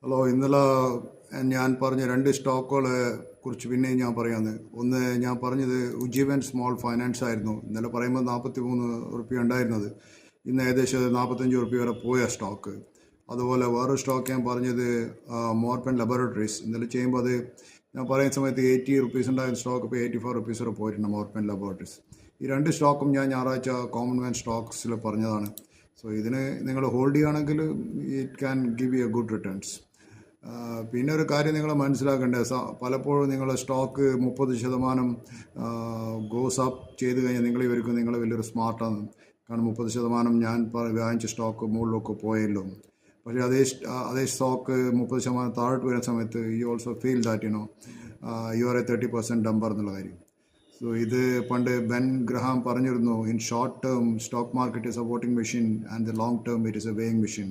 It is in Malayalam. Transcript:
ഹലോ, ഇന്നലെ ഞാൻ പറഞ്ഞ രണ്ട് സ്റ്റോക്കുകളെ കുറിച്ച് പിന്നെയും ഞാൻ പറയാമെന്ന്. ഒന്ന്, ഞാൻ പറഞ്ഞത് ഉജ്ജീവൻ സ്മോൾ ഫൈനാൻസ് ആയിരുന്നു. ഇന്നലെ പറയുമ്പോൾ 43 ഉണ്ടായിരുന്നത്, ഇന്ന് ഏകദേശം 45 വരെ പോയ സ്റ്റോക്ക്. അതുപോലെ വേറൊരു സ്റ്റോക്ക് ഞാൻ പറഞ്ഞത് മോർപ്പൻ ലബോറട്ടറീസ്. ഇന്നലെ ചെയ്യുമ്പോൾ അത് ഞാൻ പറയുന്ന സമയത്ത് 80 റുപ്പീസ് ഉണ്ടായിരുന്ന സ്റ്റോക്ക് ഇപ്പോൾ 84 വരെ പോയിട്ടുണ്ട്, മോർപ്പൻ ലബോറട്ടറീസ്. ഈ രണ്ട് സ്റ്റോക്കും ഞാൻ ഞായറാഴ്ച കോമൺവെൽത്ത് സ്റ്റോക്സിൽ പറഞ്ഞതാണ്. സോ ഇതിന് നിങ്ങൾ ഹോൾഡ് ചെയ്യുകയാണെങ്കിൽ it can give you good returns. പിന്നെ ഒരു കാര്യം നിങ്ങൾ മനസ്സിലാക്കേണ്ടത്, പലപ്പോഴും നിങ്ങൾ സ്റ്റോക്ക് 30% ഗോസ് അപ്പ് ചെയ്ത് കഴിഞ്ഞാൽ നിങ്ങൾ വലിയൊരു സ്മാർട്ടാണ്. കാരണം 30% ഞാൻ വാങ്ങിച്ച സ്റ്റോക്ക് മുകളിലൊക്കെ പോയല്ലോ. പക്ഷേ അതേ സ്റ്റോക്ക് 30% താഴോട്ട് വരുന്ന സമയത്ത് you also feel that you are A 30% ഡംബർ എന്നുള്ള കാര്യം. സോ ഇത് പണ്ട് ബെൻ ഗ്രഹാം പറഞ്ഞിരുന്നു, in short term stock market is A voting machine and the long term it is A weighing machine.